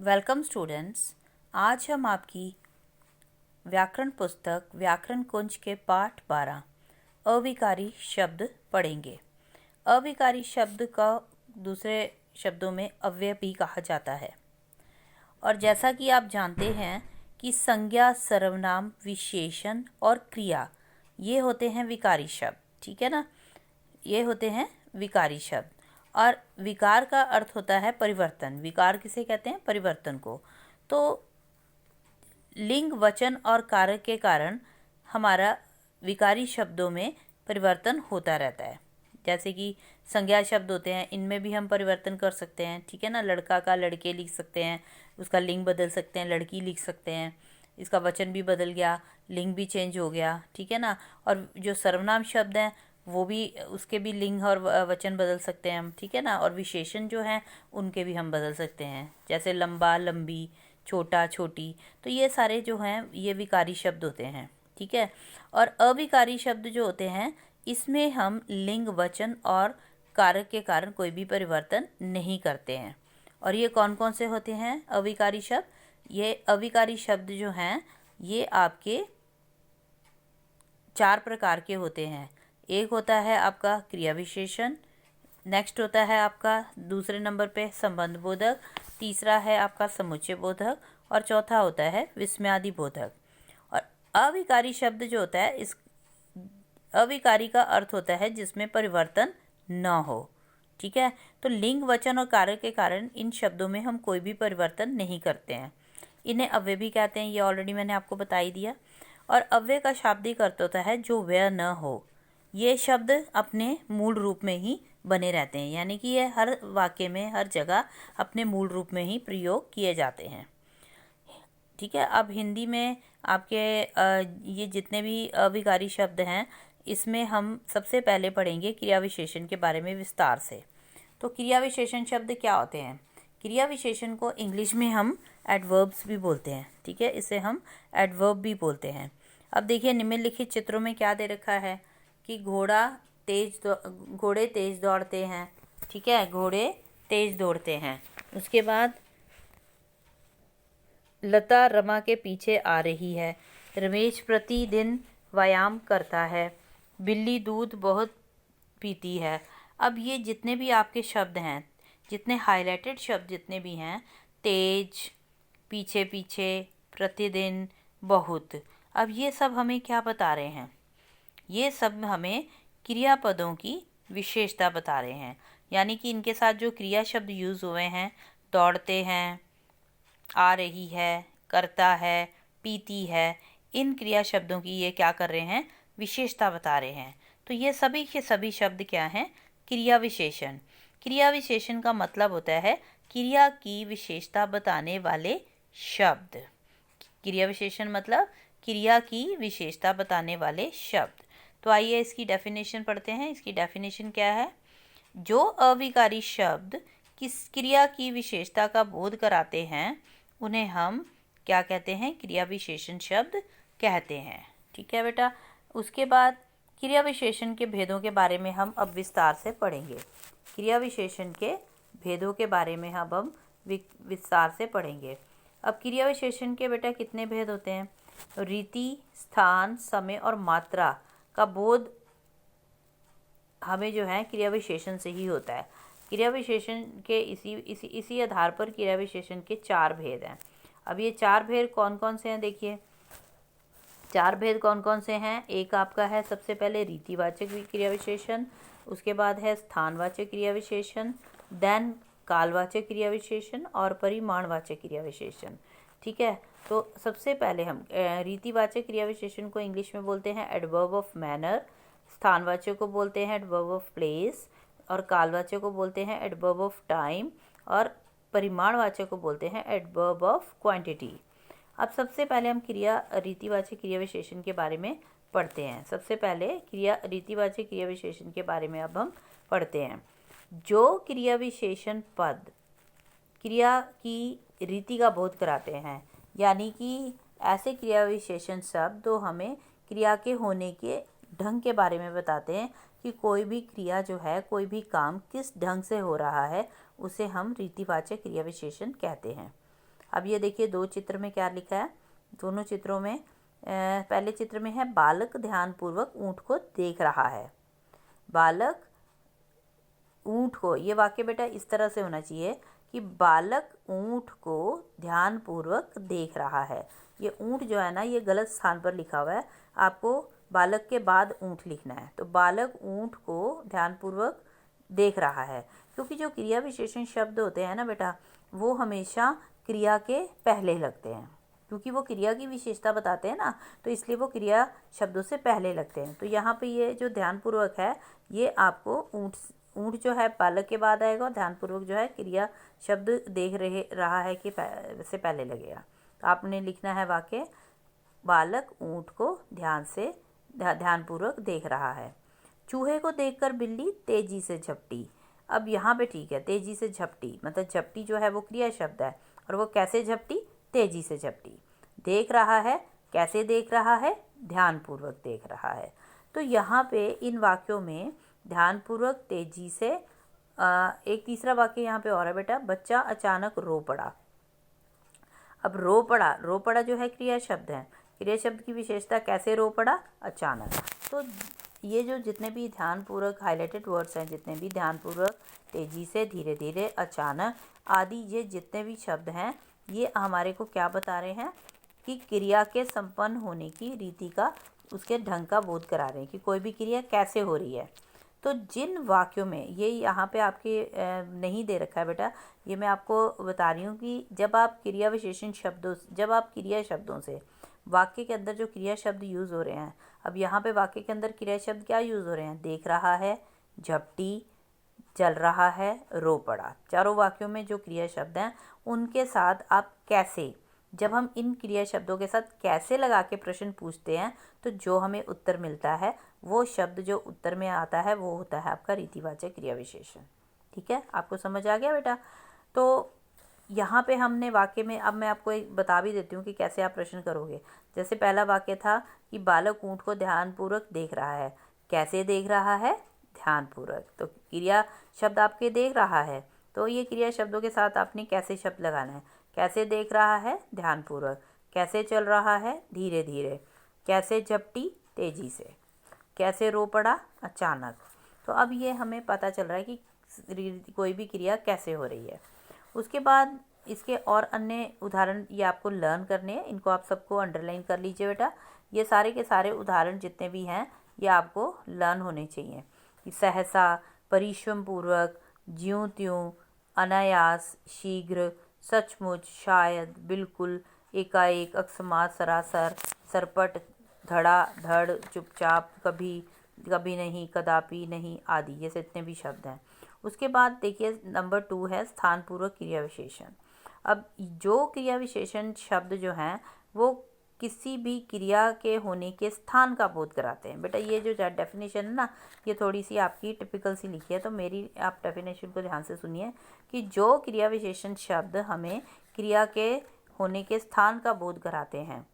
Welcome students. आज हम आपकी व्याकरण पुस्तक व्याकरण कुंज के पाठ 12 अविकारी शब्द पढ़ेंगे। अविकारी शब्द का दूसरे शब्दों में अव्यय भी कहा जाता है। और जैसा कि आप जानते हैं कि संज्ञा, सर्वनाम, विशेषण और क्रिया ये होते हैं विकारी शब्द। ठीक है ना, ये होते हैं विकारी शब्द। और विकार का अर्थ होता है परिवर्तन। विकार किसे कहते हैं? परिवर्तन को। तो लिंग, वचन और कारक के कारण हमारा विकारी शब्दों में परिवर्तन होता रहता है। जैसे कि संज्ञा शब्द होते हैं, इनमें भी हम परिवर्तन कर सकते हैं। ठीक है ना, लड़का का लड़के लिख सकते हैं, उसका लिंग बदल सकते हैं, लड़की लिख सकते हैं, इसका वचन भी बदल गया, लिंग भी चेंज हो गया। ठीक है ना। और जो सर्वनाम शब्द हैं वो भी, उसके भी लिंग और वचन बदल सकते हैं हम। ठीक है ना। और विशेषण जो हैं उनके भी हम बदल सकते हैं, जैसे लंबा, लंबी, छोटा, छोटी। तो ये सारे जो हैं ये विकारी शब्द होते हैं। ठीक है। और अविकारी शब्द जो होते हैं इसमें हम लिंग, वचन और कारक के कारण कोई भी परिवर्तन नहीं करते हैं। और ये कौन कौन से होते हैं अविकारी शब्द? ये अविकारी शब्द जो हैं ये आपके 4 प्रकार के होते हैं। एक होता है आपका क्रिया विशेषण, नेक्स्ट होता है आपका दूसरे नंबर पे संबंध बोधक, तीसरा है आपका समुच्चय बोधक और चौथा होता है विस्मयादि बोधक। और अविकारी शब्द जो होता है, इस अविकारी का अर्थ होता है जिसमें परिवर्तन न हो। ठीक है। तो लिंग, वचन और कारक के कारण इन शब्दों में हम कोई भी परिवर्तन नहीं करते हैं। इन्हें अव्यय भी कहते हैं, ये ऑलरेडी मैंने आपको बता ही दिया। और अव्यय का शाब्दिक अर्थ होता है जो व्यय न हो। ये शब्द अपने मूल रूप में ही बने रहते हैं, यानी कि ये हर वाक्य में, हर जगह अपने मूल रूप में ही प्रयोग किए जाते हैं। ठीक है। अब हिंदी में आपके ये जितने भी अविकारी शब्द हैं इसमें हम सबसे पहले पढ़ेंगे क्रिया विशेषण के बारे में विस्तार से। तो क्रिया विशेषण शब्द क्या होते हैं? क्रिया विशेषण को इंग्लिश में हम एडवर्ब्स भी बोलते हैं। ठीक है, इसे हम एडवर्ब भी बोलते हैं। अब देखिए निम्नलिखित चित्रों में क्या दे रखा है कि घोड़े तेज दौड़ते हैं। ठीक है, घोड़े तेज दौड़ते हैं। उसके बाद लता रमा के पीछे आ रही है। रमेश प्रतिदिन व्यायाम करता है। बिल्ली दूध बहुत पीती है। अब ये जितने भी आपके शब्द हैं, जितने हाईलाइटेड शब्द जितने भी हैं, तेज, पीछे पीछे, प्रतिदिन, बहुत, अब ये सब हमें क्या बता रहे हैं? ये सब हमें क्रियापदों की विशेषता बता रहे हैं। यानी कि इनके साथ जो क्रिया शब्द यूज़ हुए हैं, दौड़ते हैं, आ रही है, करता है, पीती है, इन क्रिया शब्दों की ये क्या कर रहे हैं? विशेषता बता रहे हैं। तो ये सभी के सभी शब्द क्या हैं? क्रिया विशेषण। क्रिया विशेषण का मतलब होता है क्रिया की विशेषता बताने वाले शब्द। क्रिया विशेषण मतलब क्रिया की विशेषता बताने वाले शब्द। तो आइए इसकी डेफिनेशन पढ़ते हैं। इसकी डेफिनेशन क्या है? जो अविकारी शब्द किस क्रिया की विशेषता का बोध कराते हैं उन्हें हम क्या कहते हैं? क्रिया विशेषण शब्द कहते हैं। ठीक है बेटा। उसके बाद क्रिया विशेषण के भेदों के बारे में हम अब विस्तार से पढ़ेंगे। क्रिया विशेषण के भेदों के बारे में अब हम विस्तार से पढ़ेंगे। अब क्रिया विशेषण के बेटा कितने भेद होते हैं? रीति, स्थान, समय और मात्रा का बोध हमें जो है क्रिया विशेषण से ही होता है। क्रिया विशेषण के इसी आधार पर क्रिया विशेषण के 4 भेद हैं। अब ये 4 भेद कौन कौन से हैं? देखिए 4 भेद कौन कौन से हैं। एक आपका है सबसे पहले रीतिवाचक क्रिया विशेषण, उसके बाद है स्थानवाचक क्रिया विशेषण, देन कालवाचक क्रिया विशेषण और परिमाणवाचक क्रिया विशेषण। ठीक है। तो सबसे पहले हम रीतिवाचक क्रिया विशेषण को इंग्लिश में बोलते हैं एडवर्ब ऑफ मैनर, स्थानवाचक को बोलते हैं एडवर्ब ऑफ प्लेस और कालवाचक को बोलते हैं एडवर्ब ऑफ टाइम और परिमाणवाचक को बोलते हैं एडवर्ब ऑफ क्वांटिटी। अब सबसे पहले हम रीतिवाचक क्रिया विशेषण के बारे में पढ़ते हैं। सबसे पहले रीतिवाचक क्रिया विशेषण के बारे में अब हम पढ़ते हैं। जो क्रिया विशेषण पद क्रिया की रीति का बोध कराते हैं, यानी कि ऐसे क्रिया विशेषण शब्द जो हमें क्रिया के होने के ढंग के बारे में बताते हैं कि कोई भी क्रिया जो है, कोई भी काम किस ढंग से हो रहा है, उसे हम रीतिवाचक क्रिया विशेषण कहते हैं। अब ये देखिए दो चित्र में क्या लिखा है। दोनों चित्रों में पहले चित्र में है बालक ध्यानपूर्वक ऊँट को देख रहा है। बालक ऊँट को, ये वाक्य बेटा इस तरह से होना चाहिए कि बालक ऊँट को ध्यानपूर्वक देख रहा है। ये ऊँट जो है ना, ये गलत स्थान पर लिखा हुआ है। आपको बालक के बाद ऊँट लिखना है। तो बालक ऊँट को ध्यानपूर्वक देख रहा है, क्योंकि जो क्रिया विशेषण शब्द होते हैं ना बेटा, वो हमेशा क्रिया के पहले लगते हैं, क्योंकि वो क्रिया की विशेषता बताते हैं ना, तो इसलिए वो क्रिया शब्दों से पहले लगते हैं। तो यहाँ पे ये जो ध्यानपूर्वक है, ये आपको ऊँट जो है बालक के बाद आएगा, और ध्यानपूर्वक जो है क्रिया शब्द देख रहा है कि से पहले लगेगा। तो आपने लिखना है वाक्य, बालक ऊँट को ध्यानपूर्वक देख रहा है। चूहे को देखकर बिल्ली तेजी से झपटी। अब यहाँ पे ठीक है, तेजी से झपटी, मतलब झपटी जो है वो क्रिया शब्द है, और वो कैसे झपटी? तेजी से झपटी। देख रहा है, कैसे देख रहा है? ध्यानपूर्वक देख रहा है। तो यहाँ पे इन वाक्यों में ध्यानपूर्वक, तेजी से, एक तीसरा वाक्य यहाँ पे और है बेटा, बच्चा अचानक रो पड़ा। अब रो पड़ा जो है क्रिया शब्द है। क्रिया शब्द की विशेषता कैसे रो पड़ा? अचानक। तो ये जो जितने भी ध्यानपूर्वक हाईलाइटेड वर्ड्स हैं, जितने भी ध्यानपूर्वक, तेजी से, धीरे धीरे, अचानक आदि, ये जितने भी शब्द हैं, ये हमारे को क्या बता रहे हैं कि क्रिया के संपन्न होने की रीति का, उसके ढंग का बोध करा रहे हैं कि कोई भी क्रिया कैसे हो रही है। तो जिन वाक्यों में, ये यहाँ पे आपके नहीं दे रखा है बेटा, ये मैं आपको बता रही हूँ कि जब आप क्रिया विशेषण शब्दों, जब आप क्रिया शब्दों से वाक्य के अंदर जो क्रिया शब्द यूज़ हो रहे हैं, अब यहाँ पे वाक्य के अंदर क्रिया शब्द क्या यूज़ हो रहे हैं? देख रहा है, झपटी, चल रहा है, रो पड़ा। चारों वाक्यों में जो क्रिया शब्द हैं, उनके साथ आप कैसे, जब हम इन क्रिया शब्दों के साथ कैसे लगा के प्रश्न पूछते हैं, तो जो हमें उत्तर मिलता है, वो शब्द जो उत्तर में आता है, वो होता है आपका रीतिवाचक क्रिया विशेषण। ठीक है, आपको समझ आ गया बेटा? तो यहाँ पे हमने वाक्य में, अब मैं आपको एक बता भी देती हूँ कि कैसे आप प्रश्न करोगे। जैसे पहला वाक्य था कि बालक ऊँट को ध्यानपूर्वक देख रहा है। कैसे देख रहा है? ध्यानपूर्वक। तो क्रिया शब्द आपके देख रहा है, तो ये क्रिया शब्दों के साथ आपने कैसे शब्द लगाना है। कैसे देख रहा है? ध्यानपूर्वक। कैसे चल रहा है? धीरे धीरे। कैसे झपटी? तेजी से। कैसे रो पड़ा? अचानक। तो अब ये हमें पता चल रहा है कि कोई भी क्रिया कैसे हो रही है। उसके बाद इसके और अन्य उदाहरण ये आपको लर्न करने हैं, इनको आप सबको अंडरलाइन कर लीजिए बेटा। ये सारे के सारे उदाहरण जितने भी हैं, ये आपको लर्न होने चाहिए। सहसा, परिश्रम पूर्वक, ज्यों त्यों, अनायास, शीघ्र, सचमुच, शायद, बिल्कुल, एकाएक, अकस्मात, सरासर, सरपट, धड़ाधड़, चुपचाप, कभी, कभी नहीं, कदापि नहीं, आदि, ये जितने भी शब्द हैं। उसके बाद देखिए नंबर 2 है स्थानपूर्वक क्रिया विशेषण। अब जो क्रिया विशेषण शब्द जो हैं, वो किसी भी क्रिया के होने के स्थान का बोध कराते हैं। बेटा ये जो डेफिनेशन है ना, ये थोड़ी सी आपकी टिपिकल सी लिखी है, तो मेरी आप डेफिनेशन को ध्यान से सुनिए कि जो क्रिया विशेषण शब्द हमें क्रिया के होने के स्थान का बोध कराते हैं,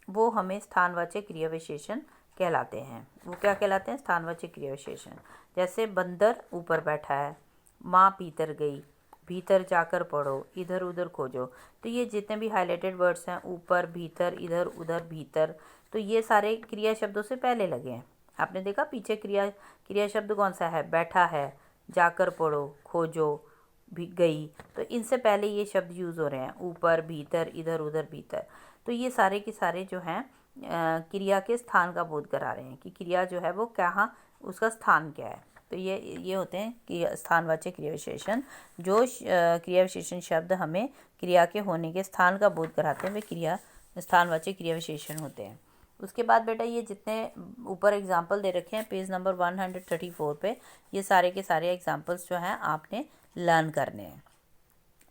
वो हमें स्थानवाचक क्रिया विशेषण कहलाते हैं। वो क्या कहलाते हैं? स्थानवाचक क्रिया विशेषण। जैसे बंदर ऊपर बैठा है, माँ भीतर गई, भीतर जाकर पढ़ो, इधर उधर खोजो। तो ये जितने भी हाईलाइटेड वर्ड्स हैं, ऊपर, भीतर, इधर उधर, भीतर, तो ये सारे क्रिया शब्दों से पहले लगे हैं। आपने देखा पीछे क्रिया शब्द कौन सा है? बैठा है, जाकर पढ़ो, खोजो, भी गई। तो इनसे पहले ये शब्द यूज़ हो रहे हैं, ऊपर, भीतर, इधर उधर, भीतर। तो ये सारे के सारे जो हैं क्रिया के स्थान का बोध करा रहे हैं कि क्रिया जो है वो कहाँ, उसका स्थान क्या है। तो ये होते हैं कि स्थानवाचक क्रिया विशेषण। जो क्रिया विशेषण शब्द हमें क्रिया के होने के स्थान का बोध कराते हैं, वे क्रिया स्थानवाचक क्रिया विशेषण होते हैं। उसके बाद बेटा ये जितने ऊपर एग्जाम्पल दे रखे हैं पेज नंबर 134 पे, ये सारे के सारे एग्जाम्पल्स जो हैं आपने लर्न करने हैं।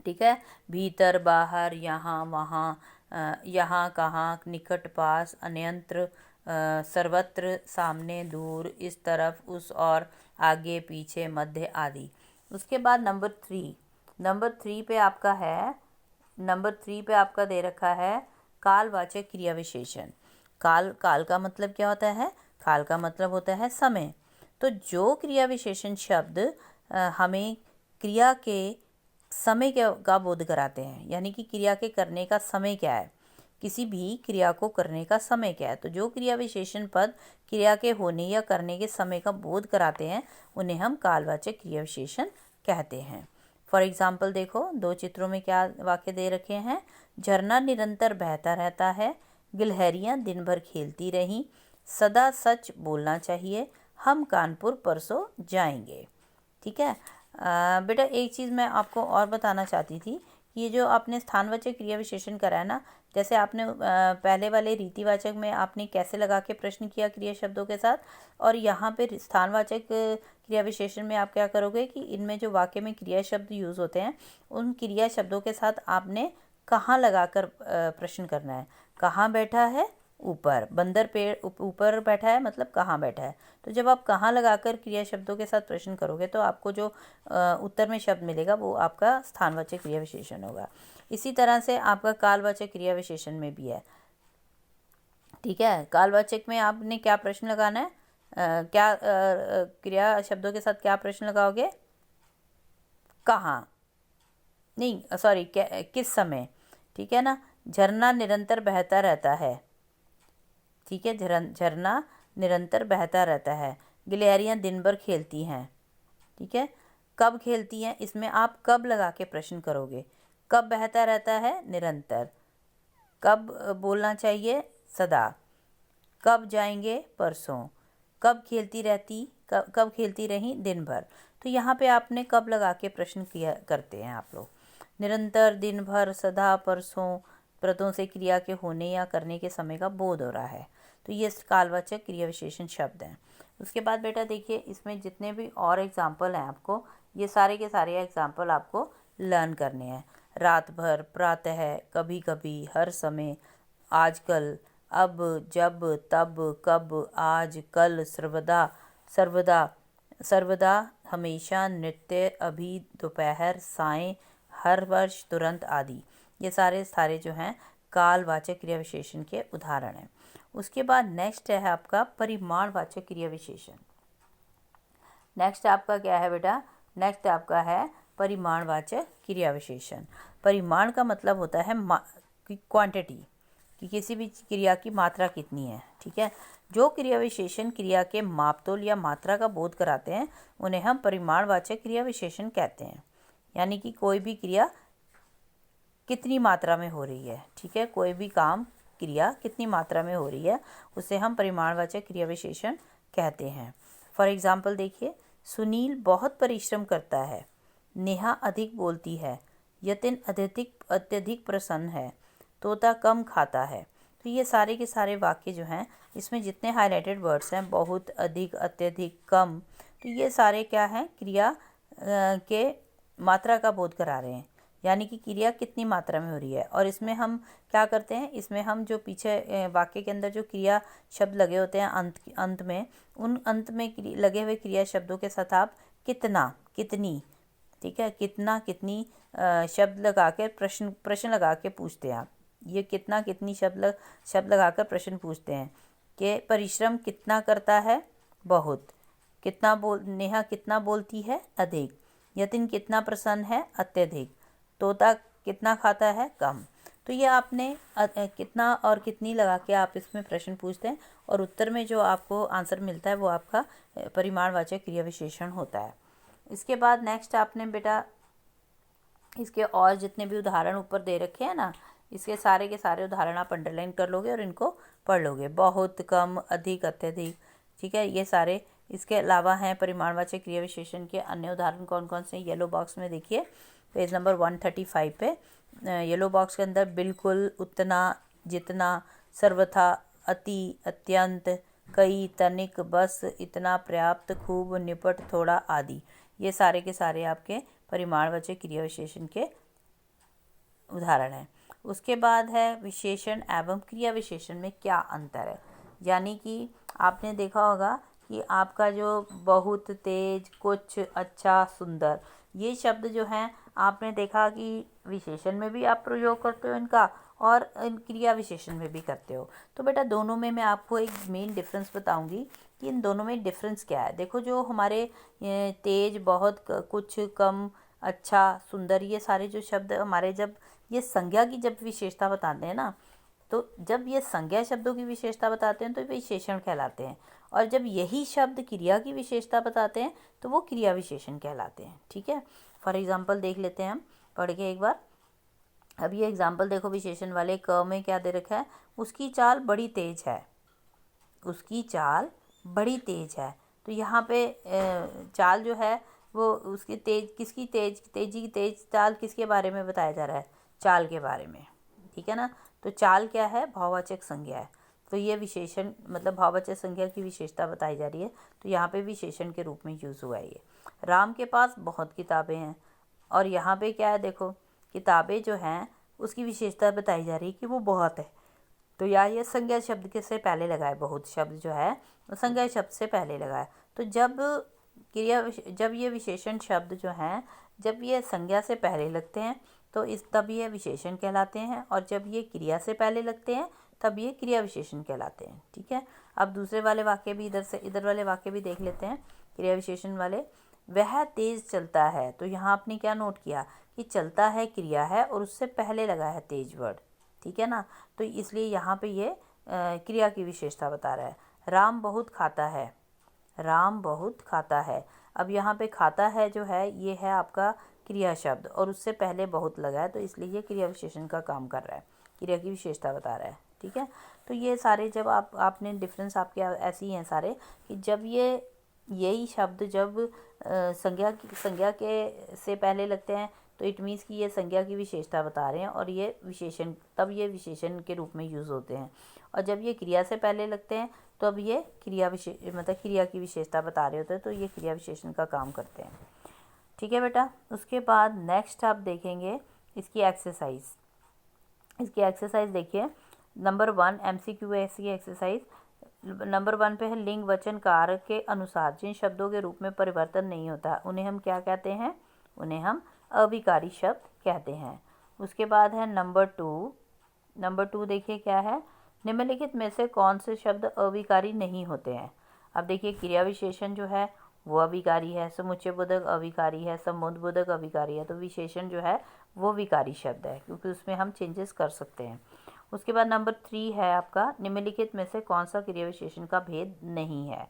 ठीक है, भीतर, बाहर, यहाँ, वहाँ, यहाँ, कहाँ, निकट, पास, अन्यत्र, सर्वत्र, सामने, दूर, इस तरफ, उस और, आगे, पीछे, मध्य, आदि। उसके बाद नंबर 3 पे आपका है, नंबर 3 पे आपका दे रखा है कालवाचक क्रिया विशेषण। काल का मतलब क्या होता है? काल का मतलब होता है समय। तो जो क्रिया विशेषण शब्द हमें क्रिया के समय का बोध कराते हैं, यानी कि क्रिया के करने का समय क्या है, किसी भी क्रिया को करने का समय क्या है। तो जो क्रिया विशेषण पद क्रिया के होने या करने के समय का बोध कराते हैं उन्हें हम कालवाचक क्रिया विशेषण कहते हैं। फॉर एग्जाम्पल देखो, दो चित्रों में क्या वाक्य दे रखे हैं। झरना निरंतर बहता रहता है, गिलहरियाँ दिन भर खेलती रहीं, सदा सच बोलना चाहिए, हम कानपुर परसों जाएंगे। ठीक है। बेटा एक चीज़ मैं आपको और बताना चाहती थी, ये जो आपने स्थानवाचक क्रिया विशेषण करा है ना, जैसे आपने पहले वाले रीतिवाचक में आपने कैसे लगा के प्रश्न किया क्रिया शब्दों के साथ, और यहाँ पे स्थानवाचक क्रिया विशेषण में आप क्या करोगे कि इनमें जो वाक्य में क्रिया शब्द यूज़ होते हैं उन क्रिया शब्दों के साथ आपने कहाँ लगाकर प्रश्न करना है। कहाँ बैठा है, ऊपर। बंदर पेड़ ऊपर बैठा है, मतलब कहाँ बैठा है। तो जब आप कहाँ लगाकर क्रिया शब्दों के साथ प्रश्न करोगे तो आपको जो उत्तर में शब्द मिलेगा वो आपका स्थानवाचक क्रिया विशेषण होगा। इसी तरह से आपका कालवाचक क्रिया विशेषण में भी है। ठीक है। कालवाचक में आपने क्या प्रश्न लगाना है, क्या क्रिया शब्दों के साथ क्या प्रश्न लगाओगे, कहाँ नहीं, सॉरी, किस समय। ठीक है ना। झरना निरंतर बहता रहता है। ठीक है, झरना निरंतर बहता रहता है, गिलहरियाँ दिन भर खेलती हैं। ठीक है। कब खेलती हैं, इसमें आप कब लगा के प्रश्न करोगे। कब बहता रहता है, निरंतर। कब बोलना चाहिए, सदा। कब जाएंगे, परसों। कब खेलती रहती, कब खेलती रहीं, दिन भर। तो यहाँ पे आपने कब लगा के प्रश्न किया करते हैं आप लोग। निरंतर, दिन भर, सदा, परसों पदों से क्रिया के होने या करने के समय का बोध हो रहा है। तो ये कालवाचक क्रिया विशेषण शब्द हैं। उसके बाद बेटा देखिए, इसमें जितने भी और एग्जाम्पल हैं आपको, ये सारे के सारे एग्जाम्पल आपको लर्न करने हैं। रात भर, प्रातः, कभी कभी, हर समय, आजकल, अब, जब, तब, कब, आज, कल, सर्वदा, सर्वदा, सर्वदा, हमेशा, नृत्य, अभी, दोपहर, सायं, हर वर्ष, तुरंत आदि। ये सारे जो हैं कालवाचक क्रिया विशेषण के उदाहरण हैं। उसके बाद नेक्स्ट है आपका परिमाणवाचक क्रिया विशेषण। नेक्स्ट आपका क्या है बेटा, नेक्स्ट आपका है परिमाणवाचक क्रिया विशेषण। परिमाण का मतलब होता है क्वांटिटी, कि किसी भी क्रिया की मात्रा कितनी है। ठीक है। जो क्रिया विशेषण क्रिया के मापतोल या मात्रा का बोध कराते हैं उन्हें हम परिमाणवाचक क्रिया विशेषण कहते हैं। यानी कि कोई भी क्रिया कितनी मात्रा में हो रही है। ठीक है। कोई भी काम, क्रिया कितनी मात्रा में हो रही है उसे हम परिमाणवाचक क्रिया विशेषण कहते हैं। फॉर एग्जाम्पल देखिए, सुनील बहुत परिश्रम करता है, नेहा अधिक बोलती है, यतिन अत्यधिक प्रसन्न है, तोता कम खाता है। तो ये सारे के सारे वाक्य जो हैं, इसमें जितने हाईलाइटेड वर्ड्स हैं, बहुत, अधिक, अत्यधिक, कम, तो ये सारे क्या हैं, क्रिया के मात्रा का बोध करा रहे हैं। यानी कि क्रिया कितनी मात्रा में हो रही है। और इसमें हम क्या करते हैं, इसमें हम जो पीछे वाक्य के अंदर जो क्रिया शब्द लगे होते हैं अंत में, उन अंत में लगे हुए क्रिया शब्दों के साथ आप कितना, कितनी, ठीक है, कितना, कितनी शब्द लगा के प्रश्न लगा के पूछते हैं आप। ये कितना, कितनी शब्द लगाकर प्रश्न पूछते हैं कि परिश्रम कितना करता है, बहुत। नेहा कितना बोलती है, अधिक। यतिन कितना प्रसन्न है, अत्यधिक। तोता कितना खाता है, कम। तो ये आपने कितना और कितनी लगा के आप इसमें प्रश्न पूछते हैं और उत्तर में जो आपको आंसर मिलता है वो आपका परिमाणवाचक क्रिया विशेषण होता है। इसके बाद नेक्स्ट आपने बेटा इसके और जितने भी उदाहरण ऊपर दे रखे हैं ना, इसके सारे के सारे उदाहरण आप अंडरलाइन कर लोगे और इनको पढ़ लोगे। बहुत, कम, अधिक, अत्यधिक। ठीक है। ये सारे इसके अलावा हैं परिमाणवाचक क्रिया विशेषण के अन्य उदाहरण कौन कौन से। येलो बॉक्स में देखिए, पेज नंबर 135 पे येलो बॉक्स के अंदर बिल्कुल, उतना, जितना, सर्वथा, अति, अत्यंत, कई, तनिक, बस, इतना, पर्याप्त, खूब, निपट, थोड़ा आदि। ये सारे के सारे आपके परिमाणवाचक क्रिया विशेषण के उदाहरण हैं। उसके बाद है विशेषण एवं क्रिया विशेषण में क्या अंतर है। यानी कि आपने देखा होगा कि आपका जो बहुत, तेज, कुछ, अच्छा, सुंदर, ये शब्द जो हैं आपने देखा कि विशेषण में भी आप प्रयोग करते हो इनका और क्रिया विशेषण में भी करते हो। तो बेटा दोनों में मैं आपको एक मेन डिफरेंस बताऊंगी कि इन दोनों में डिफरेंस क्या है। देखो, जो हमारे तेज, बहुत, कुछ, कम, अच्छा, सुंदर, ये सारे जो शब्द हमारे जब ये संज्ञा की जब विशेषता बताते हैं ना, तो जब ये संज्ञा शब्दों की विशेषता बताते हैं तो ये विशेषण कहलाते हैं, और जब यही शब्द क्रिया की विशेषता बताते हैं तो वो क्रिया विशेषण कहलाते हैं। ठीक है, फॉर एग्जाम्पल देख लेते हैं हम पढ़ के एक बार। अब ये एग्जाम्पल देखो, विशेषण वाले क में क्या दे रखा है, उसकी चाल बड़ी तेज है, उसकी चाल बड़ी तेज है। तो यहाँ पे चाल जो है वो उसकी तेज, किसकी तेजी की तेज चाल किसके बारे में बताया जा रहा है, चाल के बारे में। ठीक है ना, तो चाल क्या है, भाववाचक संज्ञा है। तो ये विशेषण मतलब भाववाचक संज्ञा की विशेषता बताई जा रही है, तो यहाँ पे विशेषण के रूप में यूज़ हुआ है ये। राम के पास बहुत किताबें हैं, और यहाँ पे क्या है देखो, किताबें जो हैं उसकी विशेषता बताई जा रही है कि वो बहुत है। तो यहाँ ये संज्ञा शब्द के से पहले लगा है, बहुत शब्द जो है वो संज्ञा शब्द से पहले लगा है। तो जब ये विशेषण शब्द जो हैं जब ये संज्ञा से पहले लगते हैं तो तब ये विशेषण कहलाते हैं, और जब ये क्रिया से पहले लगते हैं तब ये क्रिया विशेषण कहलाते हैं। ठीक है, अब दूसरे वाले वाक्य भी इधर वाले वाक्य भी देख लेते हैं, क्रिया विशेषण वाले। वह तेज चलता है, तो यहाँ आपने क्या नोट किया कि चलता है क्रिया है और उससे पहले लगा है तेज वर्ड। ठीक है ना, तो इसलिए यहाँ पे ये क्रिया की विशेषता बता रहा है। राम बहुत खाता है, राम बहुत खाता है। अब यहाँ पे खाता है जो है ये है आपका क्रिया शब्द, और उससे पहले बहुत लगा है, तो इसलिए ये क्रिया विशेषण का काम कर रहा है, क्रिया की विशेषता बता रहा है। ठीक है, तो ये सारे जब आपने डिफरेंस आपके ऐसे ही हैं सारे, कि जब यही शब्द जब संज्ञा के से पहले लगते हैं तो इट मीन्स कि ये संज्ञा की विशेषता बता रहे हैं, और ये विशेषण तब ये विशेषण के रूप में यूज़ होते हैं। और जब ये क्रिया से पहले लगते हैं तो अब ये मतलब क्रिया की विशेषता बता रहे होते हैं, तो ये क्रिया विशेषण का काम करते हैं। ठीक है बेटा, उसके बाद नेक्स्ट आप देखेंगे इसकी एक्सरसाइज। इसकी एक्सरसाइज देखिए, नंबर 1 MCQ है इसकी एक्सरसाइज। नंबर 1 पे है, लिंग वचन कारक के अनुसार जिन शब्दों के रूप में परिवर्तन नहीं होता उन्हें हम क्या कहते हैं, उन्हें हम अविकारी शब्द कहते हैं। उसके बाद है नंबर 2 देखिए क्या है, निम्नलिखित में से कौन से शब्द अविकारी नहीं होते हैं। अब देखिए, क्रिया विशेषण जो है वो अविकारी है, समुच्चय बोधक अविकारी है, संबंध बोधक अविकारी है, तो विशेषण जो है वो विकारी शब्द है क्योंकि उसमें हम चेंजेस कर सकते हैं। उसके बाद नंबर 3 है आपका, निम्नलिखित में से कौन सा क्रिया विशेषण का भेद नहीं है।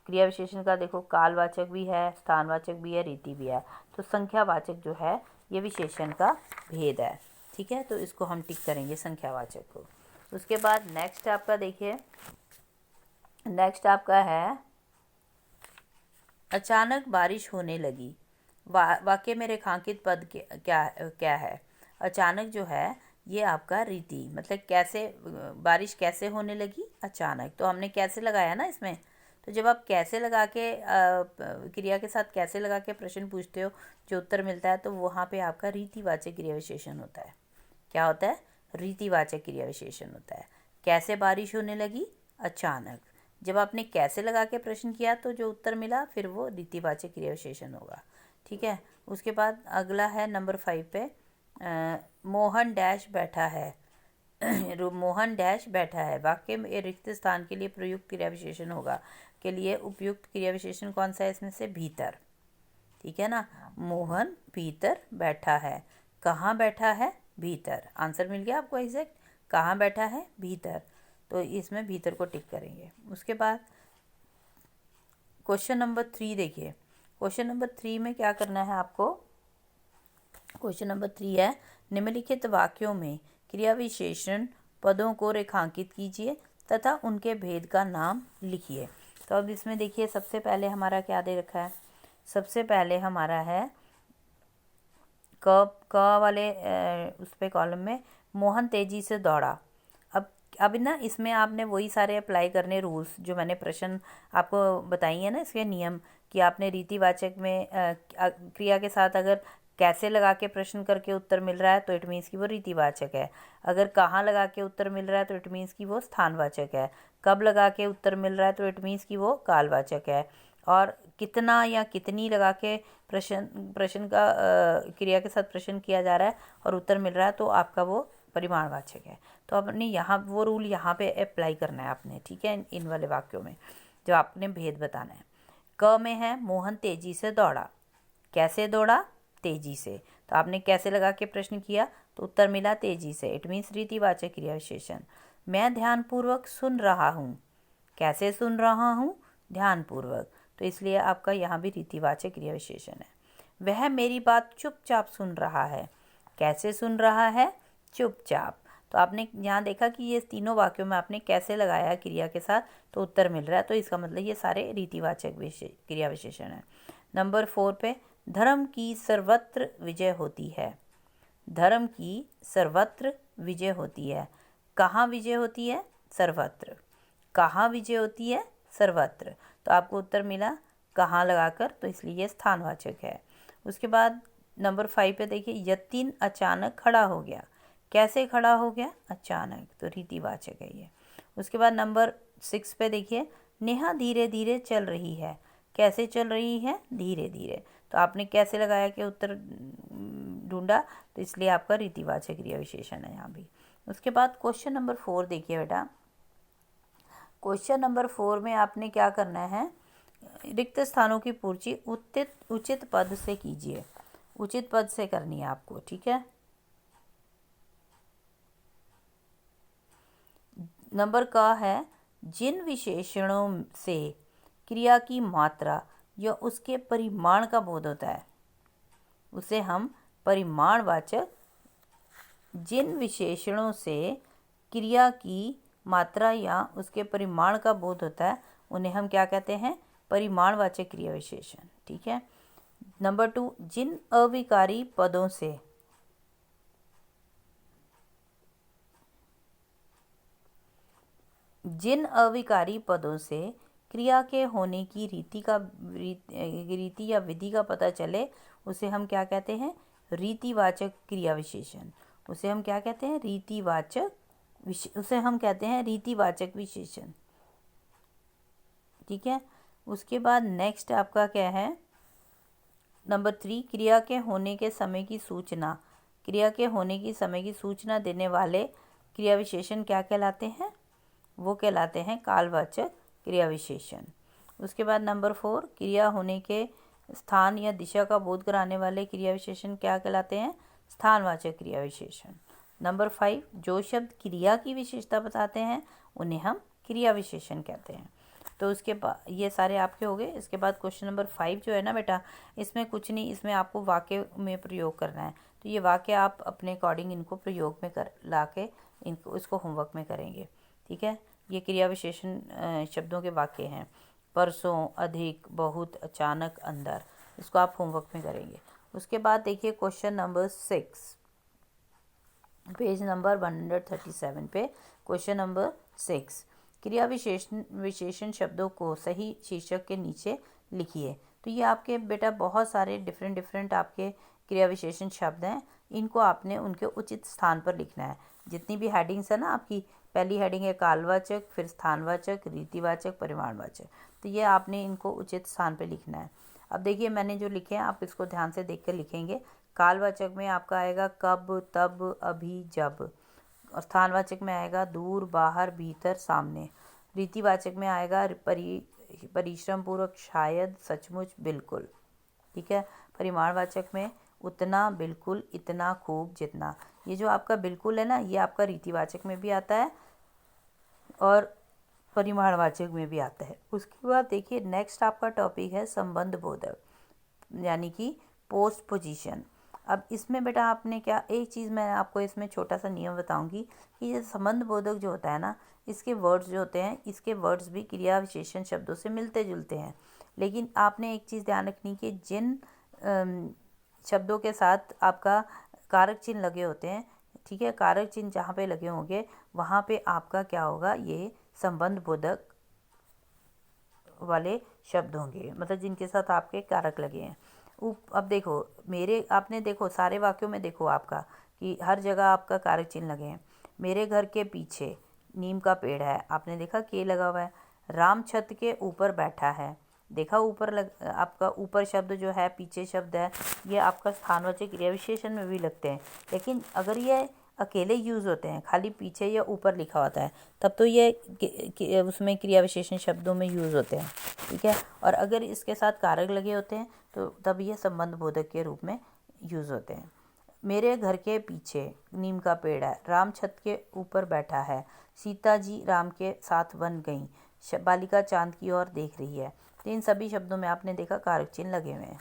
क्रिया विशेषण का देखो, कालवाचक भी है, स्थानवाचक भी है, रीति भी है, तो संख्यावाचक जो है ये विशेषण का भेद है। ठीक है, तो इसको हम टिक करेंगे संख्यावाचक को। उसके बाद नेक्स्ट आपका देखिए, नेक्स्ट आपका है, अचानक बारिश होने लगी। वाक्य में रेखांकित पद क्या है। अचानक जो है ये आपका रीति, मतलब कैसे बारिश कैसे होने लगी, अचानक। तो हमने कैसे लगाया ना इसमें, तो जब आप कैसे लगा के क्रिया के साथ कैसे लगा के प्रश्न पूछते हो, जो उत्तर मिलता है तो वहाँ पे आपका रीतिवाचक क्रिया विशेषण होता है। क्या होता है, रीतिवाचक क्रिया विशेषण होता है। कैसे बारिश होने लगी, अचानक। जब आपने कैसे लगा के प्रश्न किया तो जो उत्तर मिला फिर वो रीतिवाचक क्रिया विशेषण होगा। ठीक है, उसके बाद अगला है नंबर 5 पे, मोहन डैश बैठा है। मोहन डैश बैठा है, वाक्य में रिक्त स्थान के लिए प्रयुक्त क्रिया विशेषण होगा। के लिए उपयुक्त क्रिया विशेषण कौन सा है इसमें से, भीतर। ठीक है ना, मोहन भीतर बैठा है। कहाँ बैठा है, भीतर। आंसर मिल गया आपको एग्जैक्ट, कहाँ बैठा है, भीतर। तो इसमें भीतर को टिक करेंगे। उसके बाद क्वेश्चन नंबर 3 देखिए, क्वेश्चन नंबर 3 में क्या करना है आपको। क्वेश्चन नंबर 3 है, निम्नलिखित वाक्यों में क्रिया विशेषण पदों को रेखांकित कीजिए तथा उनके भेद का नाम लिखिए। तो अब इसमें देखिए, सबसे पहले हमारा क्या दे रखा है, सबसे पहले हमारा है क वाले उस पे कॉलम में, मोहन तेजी से दौड़ा। अब ना इसमें आपने वही सारे अप्लाई करने रूल्स जो मैंने प्रश्न आपको बताई है ना, इसके नियम, कि आपने रीतिवाचक में क्रिया के साथ अगर कैसे लगा के प्रश्न करके उत्तर मिल रहा है तो इट मीन्स कि वो रीतिवाचक है। अगर कहाँ लगा के उत्तर मिल रहा है तो इट मीन्स कि वो स्थानवाचक है। कब लगा के उत्तर मिल रहा है तो इट मीन्स कि वो कालवाचक है। और कितना या कितनी लगा के प्रश्न का क्रिया के साथ प्रश्न किया जा रहा है और उत्तर मिल रहा है तो आपका वो परिमाणवाचक है। तो आपने यहाँ वो रूल यहाँ पे अप्लाई करना है आपने। ठीक है, इन वाले वाक्यों में जो आपने भेद बताना है। क में है, मोहन तेजी से दौड़ा। कैसे दौड़ा, तेजी से। तो आपने कैसे लगा के प्रश्न किया, तो उत्तर मिला तेजी से। इट मीन्स रीतिवाचक क्रिया विशेषण। मैं ध्यानपूर्वक सुन रहा हूँ। कैसे सुन रहा हूँ? ध्यानपूर्वक। तो इसलिए आपका यहाँ भी रीतिवाचक क्रिया विशेषण है। वह मेरी बात चुपचाप सुन रहा है। कैसे सुन रहा है? चुपचाप। तो आपने यहाँ देखा कि ये तीनों वाक्यों में आपने कैसे लगाया क्रिया के साथ, तो उत्तर मिल रहा है। तो इसका मतलब ये सारे रीतिवाचक क्रिया विशेषण है। नंबर 4 पे, धर्म की सर्वत्र विजय होती है। धर्म की सर्वत्र विजय होती है। कहाँ विजय होती है? सर्वत्र। कहाँ विजय होती है? सर्वत्र। तो आपको उत्तर मिला कहाँ लगाकर, तो इसलिए ये स्थानवाचक है। उसके बाद नंबर 5 पे देखिए, यतीन अचानक खड़ा हो गया। कैसे खड़ा हो गया? अचानक। तो रीतिवाचक है ये। उसके बाद नंबर 6 पे देखिए, नेहा धीरे धीरे चल रही है। कैसे चल रही है? धीरे धीरे। तो आपने कैसे लगाया कि उत्तर ढूंढा, तो इसलिए आपका रीतिवाचक क्रिया विशेषण है यहाँ भी। उसके बाद क्वेश्चन नंबर 4 देखिए बेटा। क्वेश्चन नंबर 4 में आपने क्या करना है? रिक्त स्थानों की पूर्ति उचित पद से कीजिए। उचित पद से करनी है आपको, ठीक है। नंबर का है, जिन विशेषणों से क्रिया की मात्रा या उसके परिमाण का बोध होता है उसे हम परिमाणवाचक। जिन विशेषणों से क्रिया की मात्रा या उसके परिमाण का बोध होता है उन्हें हम क्या कहते हैं? परिमाणवाचक क्रिया विशेषण, ठीक है। नंबर 2, जिन अविकारी पदों से क्रिया के होने की रीति या विधि का पता चले उसे हम क्या कहते हैं? रीतिवाचक क्रिया विशेषण। उसे हम क्या कहते हैं? रीतिवाचक विशेषण, ठीक है। उसके बाद नेक्स्ट आपका क्या है? नंबर 3, क्रिया के होने के समय की सूचना। क्रिया के होने की समय की सूचना देने वाले क्रिया विशेषण क्या कहलाते हैं? वो कहलाते हैं कालवाचक क्रिया विशेषण। उसके बाद नंबर 4, क्रिया होने के स्थान या दिशा का बोध कराने वाले क्रिया विशेषण क्या कहलाते हैं? स्थानवाचक क्रिया विशेषण। नंबर 5, जो शब्द क्रिया की विशेषता बताते हैं उन्हें हम क्रिया विशेषण कहते हैं। तो उसके बाद ये सारे आपके हो गए। इसके बाद क्वेश्चन नंबर 5 जो है ना बेटा, इसमें कुछ नहीं, इसमें आपको वाक्य में प्रयोग करना है। तो ये वाक्य आप अपने अकॉर्डिंग इनको प्रयोग में ला के इसको होमवर्क में करेंगे, ठीक है। ये क्रिया विशेषण शब्दों के वाक्य हैं। परसों, अधिक, बहुत, अचानक, अंदर। इसको आप होमवर्क में करेंगे। उसके बाद देखिए क्वेश्चन नंबर 6, पेज नंबर 137 पे। क्वेश्चन नंबर 6, क्रिया विशेषण शब्दों को सही शीर्षक के नीचे लिखिए। तो ये आपके बेटा बहुत सारे डिफरेंट आपके क्रिया विशेषण शब्द हैं। इनको आपने उनके उचित स्थान पर लिखना है। जितनी भी हेडिंग्स है ना आपकी, पहली हेडिंग है कालवाचक, फिर स्थानवाचक, रीतिवाचक, परिमाणवाचक। तो ये आपने इनको उचित स्थान पर लिखना है। अब देखिए मैंने जो लिखे हैं आप इसको ध्यान से देख कर लिखेंगे। कालवाचक में आपका आएगा कब, तब, अभी, जब। और स्थानवाचक में आएगा दूर, बाहर, भीतर, सामने। रीतिवाचक में आएगा परिश्रम पूर्वक, शायद, सचमुच, बिल्कुल, ठीक है। परिमाणवाचक में उतना, बिल्कुल, इतना, खूब, जितना। ये जो आपका बिल्कुल है ना, ये आपका रीतिवाचक में भी आता है और परिमाणवाचक में भी आता है। उसके बाद देखिए नेक्स्ट आपका टॉपिक है संबंध बोधक, यानी कि पोस्ट पोजीशन। अब इसमें बेटा आपने क्या, एक चीज़ मैं आपको इसमें छोटा सा नियम बताऊंगी कि ये संबंध बोधक जो होता है ना, इसके वर्ड्स जो होते हैं, इसके वर्ड्स भी क्रिया विशेषण शब्दों से मिलते जुलते हैं। लेकिन आपने एक चीज़ ध्यान रखनी कि जिन शब्दों के साथ आपका कारक चिन्ह लगे होते हैं, ठीक है, कारक चिन्ह जहाँ पे लगे होंगे वहाँ पे आपका क्या होगा, ये संबंध बोधक वाले शब्द होंगे, मतलब जिनके साथ आपके कारक लगे हैं। अब देखो आपने देखो सारे वाक्यों में देखो आपका कि हर जगह आपका कारक चिन्ह लगे हैं। मेरे घर के पीछे नीम का पेड़ है, आपने देखा के लगा हुआ है। राम छत के ऊपर बैठा है, देखा ऊपर आपका ऊपर शब्द जो है, पीछे शब्द है, ये आपका स्थानवाचक क्रिया विशेषण में भी लगते हैं। लेकिन अगर ये अकेले यूज़ होते हैं, खाली पीछे या ऊपर लिखा होता है, तब तो ये उसमें क्रिया विशेषण शब्दों में यूज़ होते हैं, ठीक है। और अगर इसके साथ कारक लगे होते हैं तो तब ये संबंध बोधक के रूप में यूज़ होते हैं। मेरे घर के पीछे नीम का पेड़ है, राम छत के ऊपर बैठा है, सीता जी राम के साथ वन गईं, बालिका चांद की ओर देख रही है। तो इन सभी शब्दों में आपने देखा कारक चिन्ह लगे हुए हैं।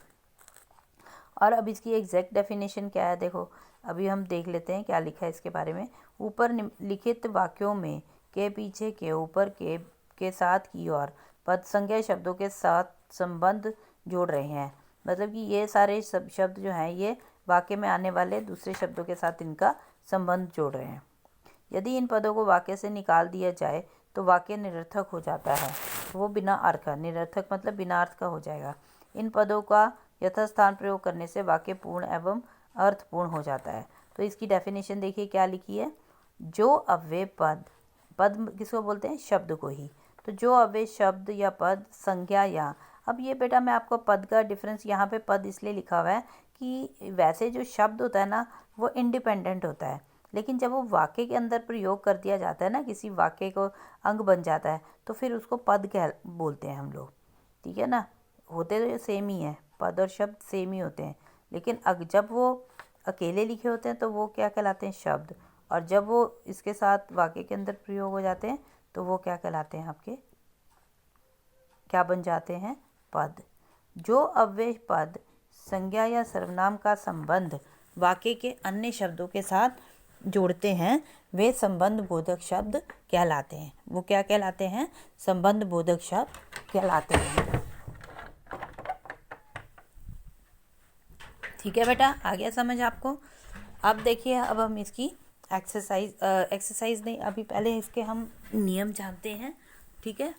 और अब इसकी एग्जैक्ट डेफिनेशन क्या है, देखो अभी हम देख लेते हैं क्या लिखा है इसके बारे में। ऊपर लिखित वाक्यों में के पीछे, के ऊपर, के साथ, की और पद संज्ञा शब्दों के साथ संबंध जोड़ रहे हैं। मतलब कि ये सारे सब शब्द जो हैं ये वाक्य में आने वाले दूसरे शब्दों के साथ इनका संबंध जोड़ रहे हैं। यदि इन पदों को वाक्य से निकाल दिया जाए तो वाक्य निरर्थक हो जाता है। वो बिना अर्थ का, निरर्थक मतलब बिना अर्थ का हो जाएगा। इन पदों का यथास्थान प्रयोग करने से वाक्य पूर्ण एवं अर्थपूर्ण हो जाता है। तो इसकी डेफिनेशन देखिए क्या लिखी है। जो अव्यय पद, पद किसको बोलते हैं, शब्द को ही। तो जो अव्यय शब्द या पद संज्ञा या, अब ये बेटा मैं आपको पद का डिफरेंस, यहाँ पे पद इसलिए लिखा हुआ है कि वैसे जो शब्द होता है ना वो इंडिपेंडेंट होता है, लेकिन जब वो वाक्य के अंदर प्रयोग कर दिया जाता है ना, किसी वाक्य को अंग बन जाता है, तो फिर उसको पद कह बोलते हैं हम लोग। ठीक है ना, होते तो सेम ही है, पद और शब्द सेम ही होते हैं, लेकिन जब वो अकेले लिखे होते हैं तो वो क्या कहलाते हैं, शब्द। और जब वो इसके साथ वाक्य के अंदर प्रयोग हो जाते हैं तो वो क्या कहलाते हैं, आपके क्या बन जाते हैं, पद। जो अव्यय पद संज्ञा या सर्वनाम का संबंध वाक्य के अन्य शब्दों के साथ जोड़ते हैं वे संबंध बोधक शब्द कहलाते हैं। वो क्या कहलाते हैं, संबंध बोधक शब्द कहलाते हैं। ठीक है बेटा, आ गया समझ आपको। अब देखिए, अब हम इसकी एक्सरसाइज नहीं, अभी पहले इसके हम नियम जानते हैं। ठीक है,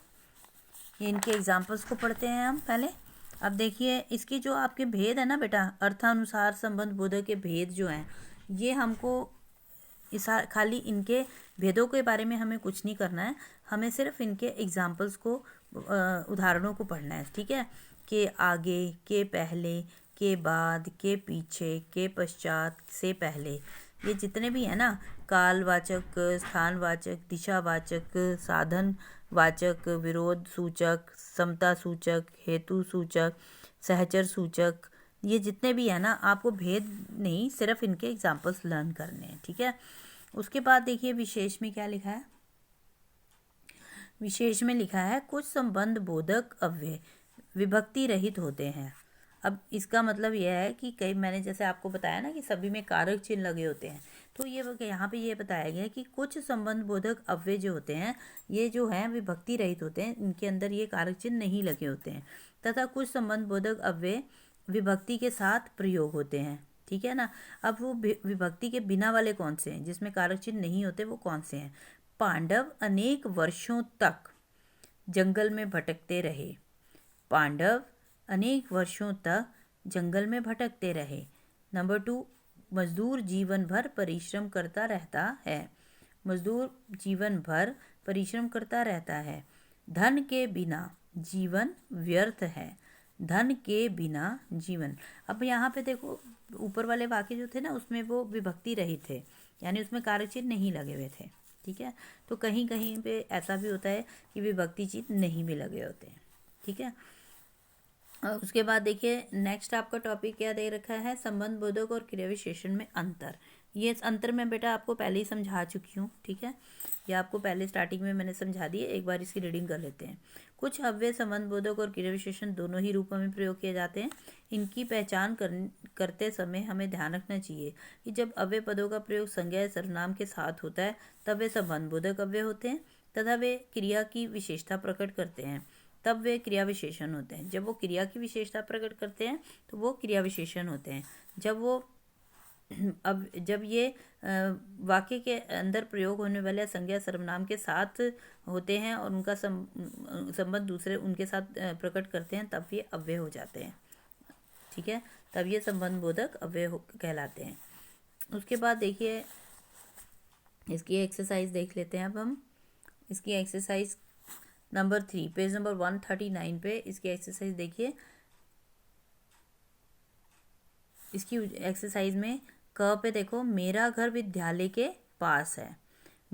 ये इनके एग्जाम्पल्स को पढ़ते हैं हम पहले। अब देखिए इसकी जो आपके भेद है ना बेटा, अर्थानुसार संबंध बोधक के भेद जो हैं, ये हमको खाली इनके भेदों के बारे में हमें कुछ नहीं करना है, हमें सिर्फ इनके एग्जाम्पल्स को, उदाहरणों को पढ़ना है। ठीक है, के आगे, के पहले, के बाद, के पीछे, के पश्चात, से पहले, ये जितने भी हैं ना, कालवाचक, स्थानवाचक, दिशावाचक, साधनवाचक, विरोध सूचक, समता सूचक, हेतु सूचक, सहचर सूचक, ये जितने भी हैं ना, आपको भेद नहीं, सिर्फ इनके एग्जाम्पल्स लर्न करने हैं। ठीक है, उसके बाद देखिए विशेष में क्या लिखा है। विशेष में लिखा है कुछ संबंध बोधक अव्यय विभक्ति रहित होते हैं। अब इसका मतलब यह है कि कई, मैंने जैसे आपको बताया ना कि सभी में कारक चिन्ह लगे होते हैं, तो ये यहाँ पे ये बताया गया है कि कुछ संबंध बोधक अव्यय जो होते हैं ये जो हैं विभक्ति रहित होते हैं, इनके अंदर ये कारक चिन्ह नहीं लगे होते हैं, तथा कुछ संबंध बोधक अव्यय विभक्ति के साथ प्रयोग होते हैं। ठीक है ना, अब वो विभक्ति के बिना वाले कौन से हैं, जिसमें कारक चिन्ह नहीं होते, वो कौन से हैं। पांडव अनेक वर्षों तक जंगल में भटकते रहे। पांडव अनेक वर्षों तक जंगल में भटकते रहे। नंबर 2, मजदूर जीवन भर परिश्रम करता रहता है। मजदूर जीवन भर परिश्रम करता रहता है। धन के बिना जीवन व्यर्थ है। धन के बिना जीवन, अब यहाँ पे देखो ऊपर वाले वाक्य जो थे ना उसमें वो विभक्ति रहित थे, यानी उसमें कारक चिन्ह नहीं लगे हुए थे। ठीक है, तो कहीं कहीं पे ऐसा भी होता है कि विभक्ति चिन्ह नहीं भी लगे होते हैं। ठीक है, उसके बाद देखिए नेक्स्ट आपका टॉपिक क्या दे रखा है, संबंध बोधक और क्रिया विशेषण में अंतर। ये अंतर मैं बेटा आपको पहले ही समझा चुकी हूँ। ठीक है, ये आपको पहले स्टार्टिंग में मैंने समझा दिए, एक बार इसकी रीडिंग कर लेते हैं। कुछ अव्यय संबंध बोधक और क्रिया विशेषण दोनों ही रूपों में प्रयोग किए जाते हैं। इनकी पहचान करते समय हमें ध्यान रखना चाहिए कि जब अव्यय पदों का प्रयोग संज्ञा या सर्वनाम के साथ होता है तब वे संबंध बोधक अव्यय होते हैं, तथा वे क्रिया की विशेषता प्रकट करते हैं तब वे क्रिया विशेषण होते हैं। जब वो क्रिया की विशेषता प्रकट करते हैं तो वो क्रिया विशेषण होते हैं। जब ये वाक्य के अंदर प्रयोग होने वाले संज्ञा सर्वनाम के साथ होते हैं और उनका संबंध दूसरे उनके साथ प्रकट करते हैं तब ये अव्यय हो जाते हैं। ठीक है, तब ये संबंध बोधक अव्यय कहलाते हैं। उसके बाद देखिए इसकी एक्सरसाइज देख लेते हैं। अब हम इसकी एक्सरसाइज नंबर 3 पेज नंबर 139 पे इसकी एक्सरसाइज देखिए। इसकी एक्सरसाइज में क पे देखो, मेरा घर विद्यालय के पास है।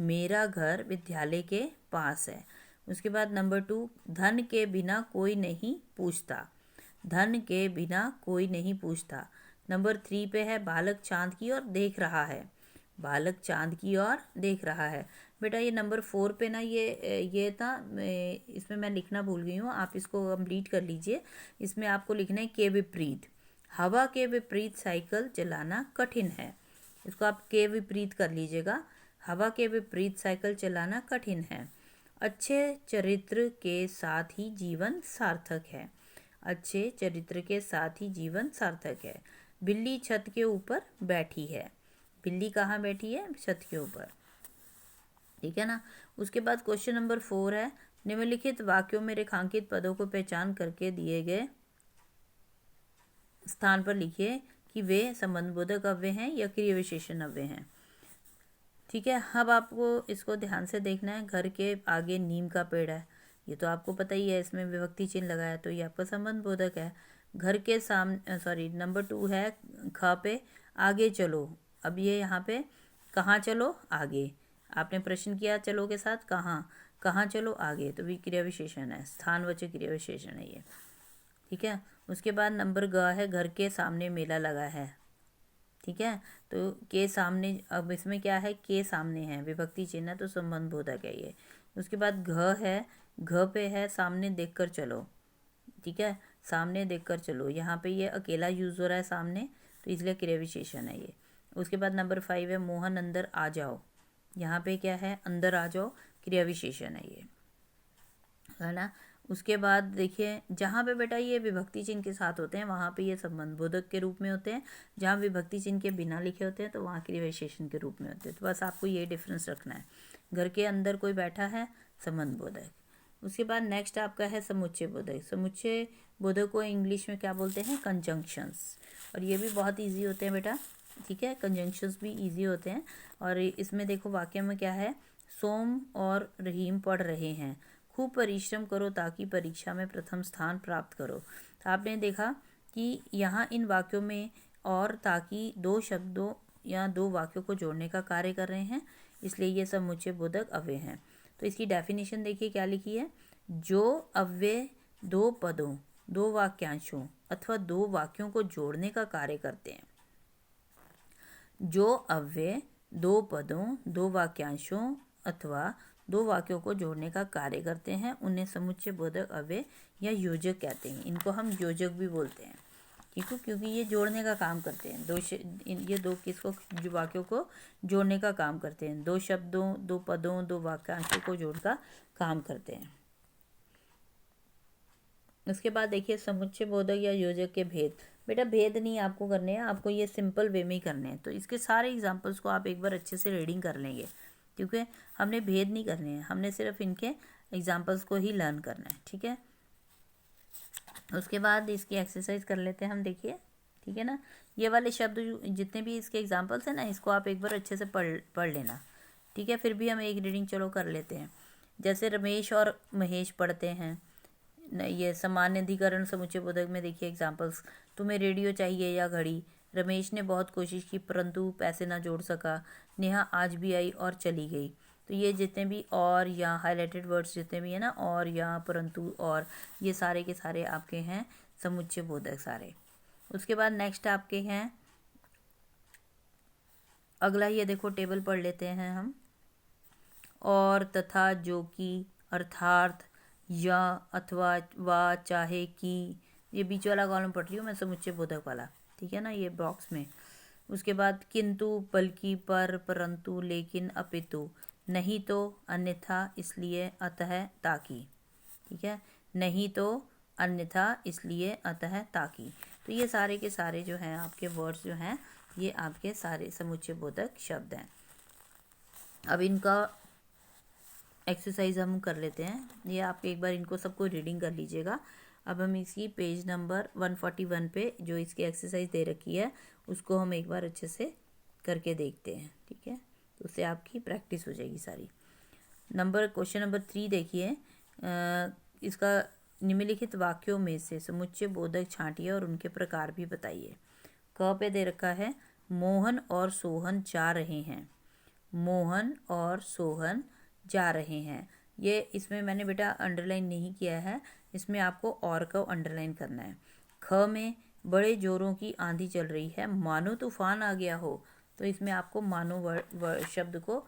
मेरा घर विद्यालय के पास है। उसके बाद नंबर 2, धन के बिना कोई नहीं पूछता। धन के बिना कोई नहीं पूछता। नंबर 3 पे है बालक चांद की ओर देख रहा है। बालक चांद की ओर देख रहा है। बेटा ये नंबर 4 पे ना ये था, इसमें मैं लिखना भूल गई हूँ, आप इसको कंप्लीट कर लीजिए। इसमें आपको लिखना है के विपरीत। हवा के विपरीत साइकिल चलाना कठिन है। इसको आप के विपरीत कर लीजिएगा। हवा के विपरीत साइकिल चलाना कठिन है। अच्छे चरित्र के साथ ही जीवन सार्थक है। अच्छे चरित्र के साथ ही जीवन सार्थक है। बिल्ली छत के ऊपर बैठी है। बिल्ली कहाँ बैठी है? छत के ऊपर। ठीक है ना। उसके बाद क्वेश्चन नंबर 4 है, निम्नलिखित वाक्यों में रेखांकित पदों को पहचान करके दिए गए स्थान पर लिखिए कि वे संबंधबोधक अव्यय हैं या क्रिया विशेषण अव्यय हैं। ठीक है, अब आपको इसको ध्यान से देखना है। घर के आगे नीम का पेड़ है, ये तो आपको पता ही है, इसमें विभक्ति चिन्ह लगाया तो ये आपका संबंधबोधक है। घर के सामने नंबर 2 है ख पे, आगे चलो। अब ये यहाँ पे कहाँ चलो? आगे। आपने प्रश्न किया चलो के साथ, कहाँ? कहाँ चलो? आगे। तो भी क्रिया विशेषण है, स्थानवाचक क्रिया विशेषण है ये। ठीक है। उसके बाद नंबर ग है, घर के सामने मेला लगा है। ठीक है, तो के सामने, अब इसमें क्या है? के सामने है, विभक्ति चिन्ह तो संबंधबोधक है ये। उसके बाद घ है, घ पे है सामने देखकर चलो। ठीक है, सामने देखकर चलो, यहाँ पे ये अकेला यूज हो रहा है सामने, तो इसलिए क्रिया विशेषण है ये। उसके बाद नंबर 5 है, मोहन अंदर आ जाओ। यहाँ पे क्या है? अंदर आ जाओ, क्रिया विशेषण है ये, है ना। उसके बाद देखिए, जहाँ पे बेटा ये विभक्ति चिन्ह के साथ होते हैं वहाँ पे ये संबंधबोधक के रूप में होते हैं। जहाँ विभक्ति चिन्ह के बिना लिखे होते हैं तो वहाँ क्रिया विशेषण के रूप में होते हैं। तो बस आपको ये डिफरेंस रखना है। घर के अंदर कोई बैठा है, संबंधबोधक। उसके बाद नेक्स्ट आपका है समुच्चय बोधक। समुच्चय बोधक को इंग्लिश में क्या बोलते हैं? कंजंक्शंस। और ये भी बहुत ईजी होते हैं बेटा। ठीक है, कंजंक्शंस भी ईजी होते हैं। और इसमें देखो वाक्य में क्या है? सोम और रहीम पढ़ रहे हैं। खूब परिश्रम करो ताकि परीक्षा में प्रथम स्थान प्राप्त करो। तो आपने देखा कि यहाँ इन वाक्यों में और ताकि दो शब्दों या दो वाक्यों को जोड़ने का कार्य कर रहे हैं, इसलिए ये समुच्चय बोधक अव्यय हैं। तो इसकी डेफिनेशन देखिए क्या लिखी है। जो अव्यय दो पदों, दो वाक्यांशों अथवा दो वाक्यों को जोड़ने का कार्य करते हैं। जो अव्यय दो पदों, दो वाक्यांशों अथवा दो वाक्यों को जोड़ने का कार्य करते हैं उन्हें समुच्चय बोधक अव्यय या योजक कहते हैं। इनको हम योजक भी बोलते हैं। ठीक है, क्योंकि ये जोड़ने का काम करते हैं। ये दो किसको? जो वाक्यों को जोड़ने का काम करते हैं। दो शब्दों, दो पदों, दो वाक्यांशों को जोड़ का काम करते हैं। उसके बाद देखिए समुच्चय बोधक या योजक के भेद। बेटा भेद नहीं आपको करने हैं, आपको ये सिंपल वे में ही करने हैं। तो इसके सारे एग्जाम्पल्स को आप एक बार अच्छे से रीडिंग कर लेंगे, क्योंकि हमने भेद नहीं करने हैं, हमने सिर्फ इनके एग्जाम्पल्स को ही लर्न करना है। ठीक है, उसके बाद इसकी एक्सरसाइज कर लेते हैं हम। देखिए, ठीक है ना, ये वाले शब्द जितने भी इसके एग्जाम्पल्स हैं ना, इसको आप एक बार अच्छे से पढ़ लेना। ठीक है, फिर भी हम एक रीडिंग चलो कर लेते हैं। जैसे रमेश और महेश पढ़ते हैं। ये सामान्य अधिकरण समुच्चय बोधक में देखिए एग्जाम्पल्स। तुम्हें रेडियो चाहिए या घड़ी? रमेश ने बहुत कोशिश की परंतु पैसे ना जोड़ सका। नेहा आज भी आई और चली गई। तो ये जितने भी और या हाईलाइटेड वर्ड्स जितने भी है ना, और या परंतु और, ये सारे के सारे आपके हैं समुच्चय बोधक सारे। उसके बाद नेक्स्ट आपके हैं अगला, ये देखो टेबल पढ़ लेते हैं हम। और, तथा, जो कि, अर्थात, या, अथवा, वा, चाहे, कि, ये बीच वाला कॉलम पढ़ रही हूँ मैं, समुच्चय बोधक वाला। ठीक है ना, ये बॉक्स में। उसके बाद किंतु, बल्कि, पर, परंतु, लेकिन, अपितु, नहीं तो, अन्यथा, इसलिए, अतः, ताकि। ठीक है, नहीं तो, अन्यथा, इसलिए, अतः, ताकि। तो ये सारे के सारे जो हैं आपके वर्ड्स जो हैं, ये आपके सारे समुच्चय बोधक शब्द हैं। अब इनका एक्सरसाइज हम कर लेते हैं। ये आप एक बार इनको सबको रीडिंग कर लीजिएगा। अब हम इसकी पेज नंबर 141 पे जो इसकी एक्सरसाइज दे रखी है उसको हम एक बार अच्छे से करके देखते हैं। ठीक है, तो उससे आपकी प्रैक्टिस हो जाएगी सारी। क्वेश्चन नंबर 3 देखिए। इसका निम्नलिखित वाक्यों में से समुच्चय बोधक छांटिए और उनके प्रकार भी बताइए। क पे दे रखा है, मोहन और सोहन जा रहे हैं। मोहन और सोहन जा रहे हैं। ये इसमें मैंने बेटा अंडरलाइन नहीं किया है, इसमें आपको और को अंडरलाइन करना है। ख में बड़े जोरों की आंधी चल रही है, मानो तूफान आ गया हो। तो इसमें आपको मानो शब्द को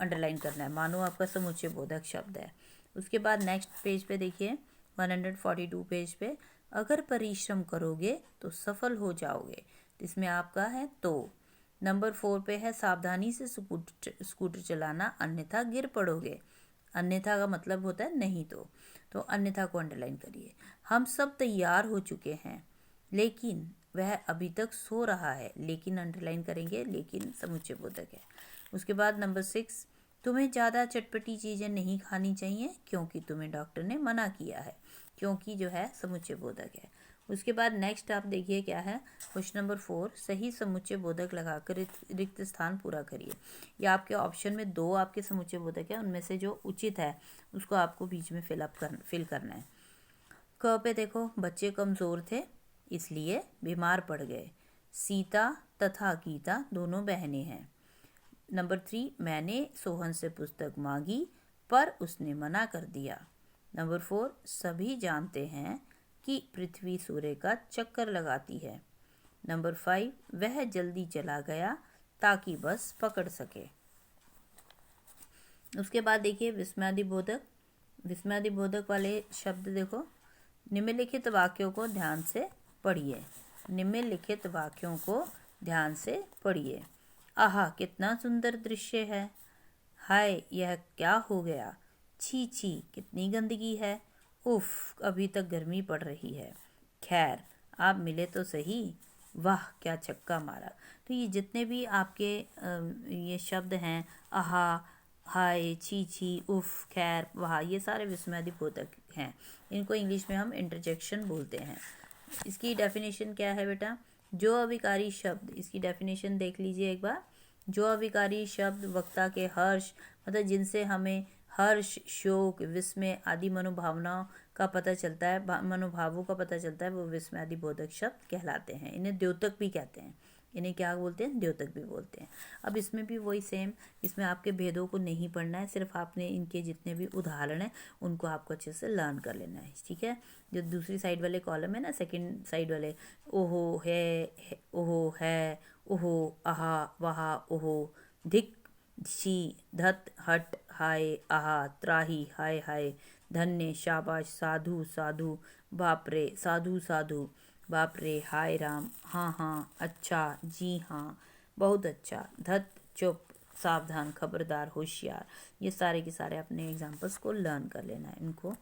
अंडरलाइन करना है। मानो आपका समुच्चय बोधक शब्द है। उसके बाद नेक्स्ट पेज पे देखिए 142 पेज पे, अगर परिश्रम करोगे तो सफल हो जाओगे। इसमें आपका है तो। नंबर 4 पे है सावधानी से स्कूटर चलाना अन्यथा गिर पड़ोगे। अन्यथा का मतलब होता है नहीं तो अन्यथा को अंडरलाइन करिए। हम सब तैयार हो चुके हैं लेकिन वह अभी तक सो रहा है। लेकिन अंडरलाइन करेंगे, लेकिन समुच्चय बोधक है। उसके बाद नंबर 6, तुम्हें ज़्यादा चटपटी चीज़ें नहीं खानी चाहिए क्योंकि तुम्हें डॉक्टर ने मना किया है। क्योंकि जो है समुच्चय बोधक है। उसके बाद नेक्स्ट आप देखिए क्या है, क्वेश्चन नंबर 4, सही समुच्चय बोधक लगाकर रिक्त स्थान पूरा करिए। या आपके ऑप्शन में 2 आपके समुच्चय बोधक है, उनमें से जो उचित है उसको आपको बीच में फिल करना है। क पे देखो, बच्चे कमज़ोर थे इसलिए बीमार पड़ गए। सीता तथा गीता दोनों बहनें हैं। नंबर 3, मैंने सोहन से पुस्तक मांगी पर उसने मना कर दिया। नंबर 4, सभी जानते हैं कि पृथ्वी सूर्य का चक्कर लगाती है। नंबर 5, वह जल्दी चला गया ताकि बस पकड़ सके। उसके बाद देखिए विस्मयादिबोधक। विस्मयादिबोधक वाले शब्द देखो, निम्नलिखित वाक्यों को ध्यान से पढ़िए। निम्नलिखित वाक्यों को ध्यान से पढ़िए। आहा कितना सुंदर दृश्य है। हाय यह क्या हो गया। छी छी कितनी गंदगी है। उफ अभी तक गर्मी पड़ रही है। खैर आप मिले तो सही। वाह क्या छक्का मारा। तो ये जितने भी आपके ये शब्द हैं, आहा, हाय, छी छी, उफ, खैर, वाह, ये सारे विस्मयादिबोधक हैं। इनको इंग्लिश में हम इंटरजेक्शन बोलते हैं। इसकी डेफिनेशन क्या है बेटा, जो अविकारी शब्द, इसकी डेफिनेशन देख लीजिए एक बार। जो अविकारी शब्द वक्ता के हर्ष, मतलब जिनसे हमें हर्ष, शोक, विस्मय आदि मनोभावनाओं का पता चलता है, मनोभावों का पता चलता है, वो विस्मयादिबोधक शब्द कहलाते हैं। इन्हें द्योतक भी कहते हैं। इन्हें क्या बोलते हैं, द्योतक भी बोलते हैं। अब इसमें भी वही सेम, इसमें आपके भेदों को नहीं पढ़ना है, सिर्फ आपने इनके जितने भी उदाहरण हैं उनको आपको अच्छे से लर्न कर लेना है, ठीक है। जो दूसरी साइड वाले कॉलम है ना, सेकंड साइड वाले, ओहो है, ओहो है, ओहो, आहा, वहा, ओहो, धिक, शी, धत, हट, हाय, आहा, त्राही, हाय हाय, धन्य, शाबाश, साधु साधु, बाप रे, साधु साधु, बाप रे, हाय राम, हाँ हाँ, अच्छा, जी हाँ, बहुत अच्छा, धत, चुप, सावधान, खबरदार, होशियार। ये सारे के सारे अपने एग्जाम्पल्स को लर्न कर लेना है, इनको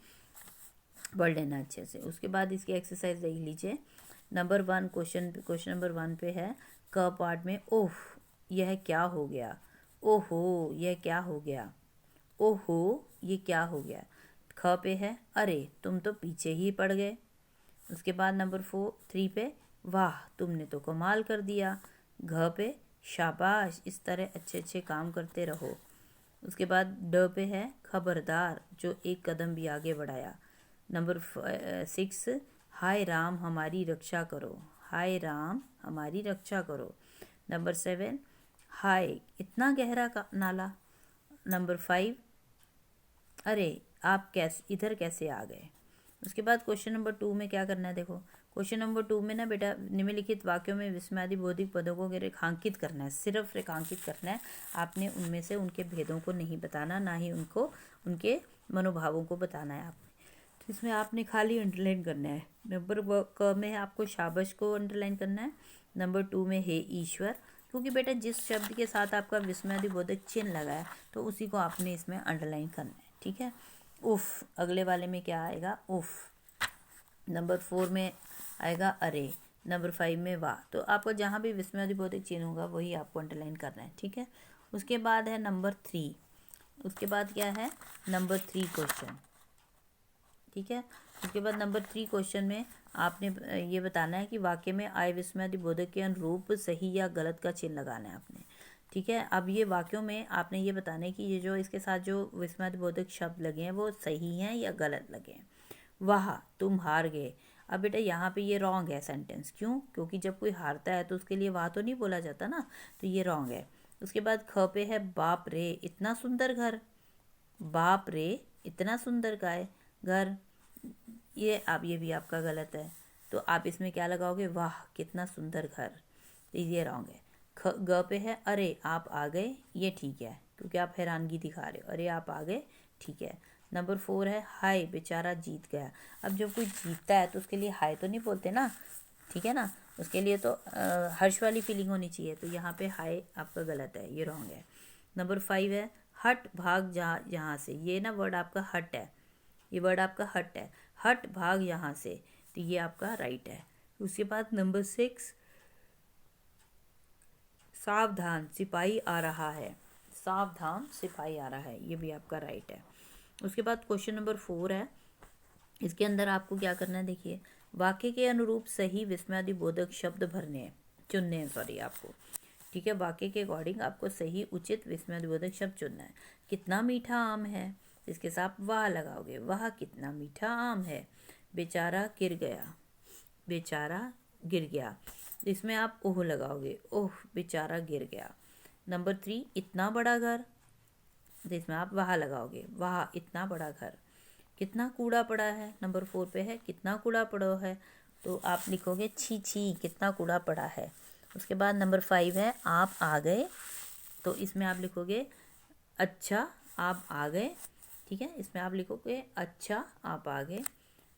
पढ़ लेना अच्छे से। उसके बाद इसकी एक्सरसाइज देख लीजिए। नंबर 1 क्वेश्चन नंबर 1 पे है क पार्ट में, ओह यह क्या हो गया। ओहो यह क्या हो गया। ओहो ये क्या हो गया। ख पे है, अरे तुम तो पीछे ही पड़ गए। उसके बाद नंबर 3 पे, वाह तुमने तो कमाल कर दिया। घ पे, शाबाश इस तरह अच्छे अच्छे काम करते रहो। उसके बाद ड पे है, खबरदार जो एक कदम भी आगे बढ़ाया। नंबर 6, हाय राम हमारी रक्षा करो। हाय राम हमारी रक्षा करो। नंबर 7, हाय इतना गहरा का नाला। नंबर 5, अरे आप इधर कैसे आ गए। उसके बाद क्वेश्चन नंबर 2 में क्या करना है, देखो क्वेश्चन नंबर 2 में ना बेटा, निम्नलिखित वाक्यों में विस्मयादिबोधक पदों को रेखांकित करना है, सिर्फ रेखांकित करना है। आपने उनमें से उनके भेदों को नहीं बताना, ना ही उनको उनके मनोभावों को बताना है आपने। तो इसमें आपने खाली अंडरलाइन करना है। नंबर क में आपको शाबाश को अंडरलाइन करना है। नंबर 2 में हे ईश्वर, क्योंकि बेटा जिस शब्द के साथ आपका विस्मयादिबोधक चिन्ह लगा है तो उसी को आपने इसमें अंडरलाइन करना है, ठीक है। उफ, अगले वाले में क्या आएगा, उफ। नंबर 4 में आएगा अरे। नंबर 5 में वाह। तो आपको जहाँ भी विस्मयादिबोधक चिन्ह होगा वही आपको अंडरलाइन करना है, ठीक है। उसके बाद है नंबर 3। उसके बाद क्या है, नंबर 3 क्वेश्चन, ठीक है। उसके बाद नंबर 3 क्वेश्चन में आपने ये बताना है कि वाक्य में आए विस्मयादिबोधक के अनुरूप सही या गलत का चिन्ह लगाना है आपने, ठीक है। अब ये वाक्यों में आपने ये बताना है कि ये जो इसके साथ जो विस्मयादिबोधक शब्द लगे हैं वो सही हैं या गलत लगे हैं। वाह तुम हार गए। अब बेटा यहाँ पे ये रॉन्ग है सेंटेंस, क्यों, क्योंकि जब कोई हारता है तो उसके लिए वाह तो नहीं बोला जाता ना, तो ये रॉन्ग है। उसके बाद ख पे है, बाप रे इतना सुंदर घर। बाप रे इतना सुंदर गाय घर, ये भी आपका गलत है। तो आप इसमें क्या लगाओगे, वाह कितना सुंदर घर, ये रॉन्ग है। ग पे है अरे आप आ गए, ये ठीक है क्योंकि आप हैरानगी दिखा रहे हो, अरे आप आ गए, ठीक है। नंबर 4 है हाय बेचारा जीत गया। अब जब कोई जीतता है तो उसके लिए हाय तो नहीं बोलते ना, ठीक है ना, उसके लिए तो हर्ष वाली फीलिंग होनी चाहिए, तो यहाँ पे हाय आपका गलत है, ये रॉन्ग है। नंबर 5 है हट भाग जा यहाँ से, ये ना वर्ड आपका हट है, ये वर्ड आपका हट है, हट भाग यहाँ से, तो ये आपका राइट है। उसके बाद नंबर 6 सावधान सिपाही आ रहा है, सावधान सिपाही आ रहा है, ये भी आपका राइट है। उसके बाद क्वेश्चन नंबर 4 है, इसके अंदर आपको क्या करना है, देखिए वाक्य के अनुरूप सही विस्मयादिबोधक शब्द भरने हैं, चुनने हैं सॉरी आपको, ठीक है। वाक्य के अकॉर्डिंग आपको सही उचित विस्मयादिबोधक शब्द चुनना है। कितना मीठा आम है, इसके साथ वाह लगाओगे, वाह कितना मीठा आम है। बेचारा गिर गया, बेचारा गिर गया, इसमें आप ओह लगाओगे, ओह बेचारा गिर गया। नंबर 3 इतना बड़ा घर, तो इसमें आप वाह लगाओगे, वाह इतना बड़ा घर। कितना कूड़ा पड़ा है, नंबर 4 पे है कितना कूड़ा पड़ा है, तो आप लिखोगे छी छी कितना कूड़ा पड़ा है। उसके बाद नंबर 5 है आप आ गए, तो इसमें आप लिखोगे अच्छा आप आ गए, ठीक है, इसमें आप लिखोगे अच्छा आप आ गए।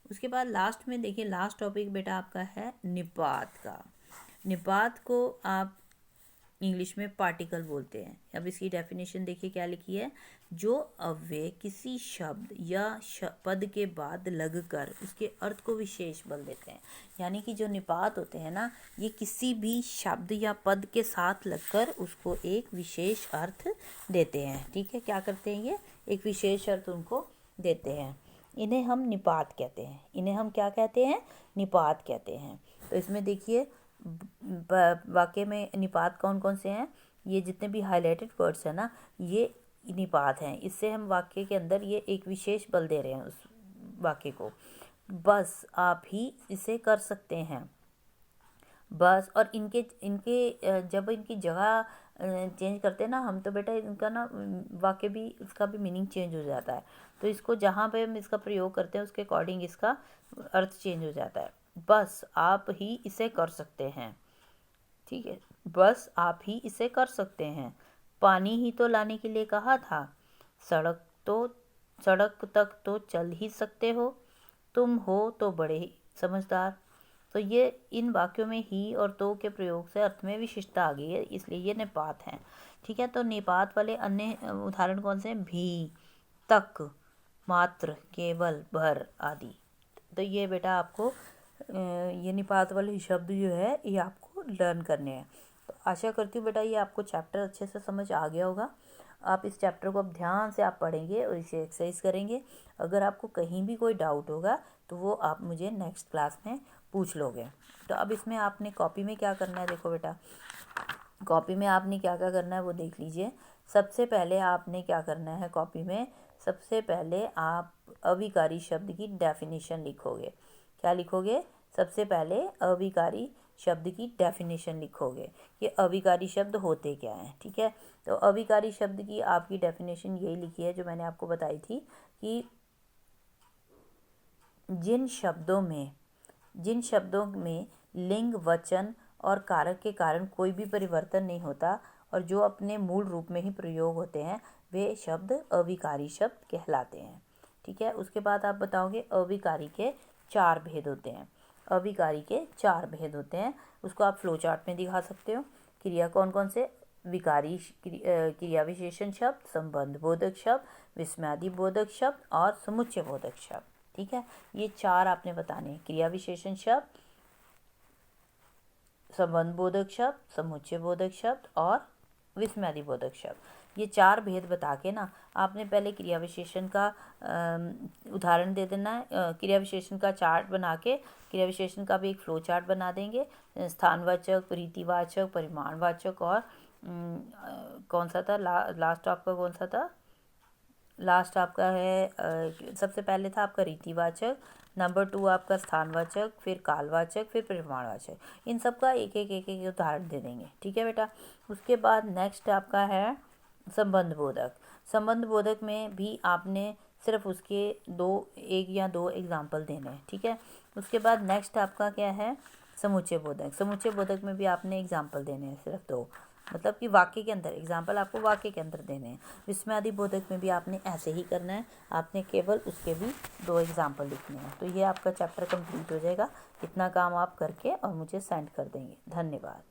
उसके बाद लास्ट में देखिए, लास्ट टॉपिक बेटा आपका है निपात का। निपात को आप इंग्लिश में पार्टिकल बोलते हैं। अब इसकी डेफिनेशन देखिए क्या लिखी है, जो अव्यय किसी शब्द या पद के बाद लगकर उसके अर्थ को विशेष बल देते हैं। यानी कि जो निपात होते हैं ना, ये किसी भी शब्द या पद के साथ लगकर उसको एक विशेष अर्थ देते हैं, ठीक है। क्या करते हैं, ये एक विशेष अर्थ उनको देते हैं, इन्हें हम निपात कहते हैं, इन्हें हम क्या कहते हैं, निपात कहते हैं। तो इसमें देखिए वाक्य में निपात कौन कौन से हैं, ये जितने भी हाईलाइटेड वर्ड्स हैं ना, ये निपात हैं। इससे हम वाक्य के अंदर ये एक विशेष बल दे रहे हैं उस वाक्य को। बस आप ही इसे कर सकते हैं, बस, और इनके इनके जब इनकी जगह चेंज करते हैं ना हम, तो बेटा इनका ना वाक्य भी, इसका भी मीनिंग चेंज हो जाता है। तो इसको जहाँ पे हम इसका प्रयोग करते हैं उसके अकॉर्डिंग इसका अर्थ चेंज हो जाता है। बस आप ही इसे कर सकते हैं, ठीक है, बस आप ही इसे कर सकते हैं। पानी ही तो लाने के लिए कहा था, सड़क तक तो चल ही सकते हो, तुम हो तो बड़े ही समझदार। तो ये इन वाक्यों में ही और तो के प्रयोग से अर्थ में विशिष्टता आ गई है, इसलिए ये निपात हैं, ठीक है। तो निपात वाले अन्य उदाहरण कौन से हैं, भी, तक, मात्र, केवल, भर आदि। तो ये बेटा आपको ये निपात वाले शब्द जो है ये आपको लर्न करने हैं। तो आशा करती हूँ बेटा ये आपको चैप्टर अच्छे से समझ आ गया होगा। आप इस चैप्टर को अब ध्यान से आप पढ़ेंगे और इसे एक्सरसाइज करेंगे। अगर आपको कहीं भी कोई डाउट होगा तो वो आप मुझे नेक्स्ट क्लास में पूछ लोगे। तो अब इसमें आपने कॉपी में क्या करना है, देखो बेटा कॉपी में आपने क्या क्या करना है वो देख लीजिए। सबसे पहले आपने क्या करना है, कॉपी में सबसे पहले आप अविकारी शब्द की डेफिनेशन लिखोगे। क्या लिखोगे, सबसे पहले अविकारी शब्द की डेफिनेशन लिखोगे, ये अविकारी शब्द होते क्या हैं, ठीक है। तो अविकारी शब्द की आपकी डेफिनेशन यही लिखी है जो मैंने आपको बताई थी कि जिन शब्दों में लिंग, वचन और कारक के कारण कोई भी परिवर्तन नहीं होता और जो अपने मूल रूप में ही प्रयोग होते हैं, वे शब्द अविकारी शब्द कहलाते हैं, ठीक है। उसके बाद आप बताओगे अविकारी के 4 भेद होते हैं, अविकारी के 4 भेद होते हैं, उसको आप फ्लो चार्ट में दिखा सकते हो। क्रिया कौन कौन से, विकारी क्रिया विशेषण शब्द, संबंध बोधक शब्द, विस्मयादि बोधक शब्द और समुच्चय बोधक शब्द, ठीक है। ये 4 आपने बताने हैं, क्रिया विशेषण शब्द, संबंध बोधक शब्द, समुच्चय बोधक शब्द और विस्मयादि बोधक शब्द। ये 4 भेद बता के ना आपने पहले क्रिया विशेषण का उदाहरण दे देना है। क्रिया विशेषण का चार्ट बना के क्रिया विशेषण का भी एक फ्लो चार्ट बना देंगे, स्थानवाचक, रीतिवाचक, परिमाणवाचक और कौन सा था लास्ट आपका, कौन सा था लास्ट आपका है, सबसे पहले था आपका रीतिवाचक, नंबर 2 आपका स्थानवाचक, फिर कालवाचक, फिर परिमाणवाचक। इन सब का एक एक उदाहरण दे देंगे, ठीक है बेटा। उसके बाद नेक्स्ट आपका है संबंध बोधक। संबंध बोधक में भी आपने सिर्फ उसके 1 या 2 एग्जाम्पल देने हैं, ठीक है। उसके बाद नेक्स्ट आपका क्या है, समुच्चय बोधक। समुच्चय बोधक में भी आपने एग्जाम्पल देने हैं, सिर्फ दो, मतलब कि वाक्य के अंदर एग्जाम्पल आपको वाक्य के अंदर देने हैं। विस्मयादि बोधक में भी आपने ऐसे ही करना है, आपने केवल उसके भी 2 एग्जाम्पल लिखने हैं। तो ये आपका चैप्टर कंप्लीट हो जाएगा। इतना काम आप करके और मुझे सेंड कर देंगे। धन्यवाद।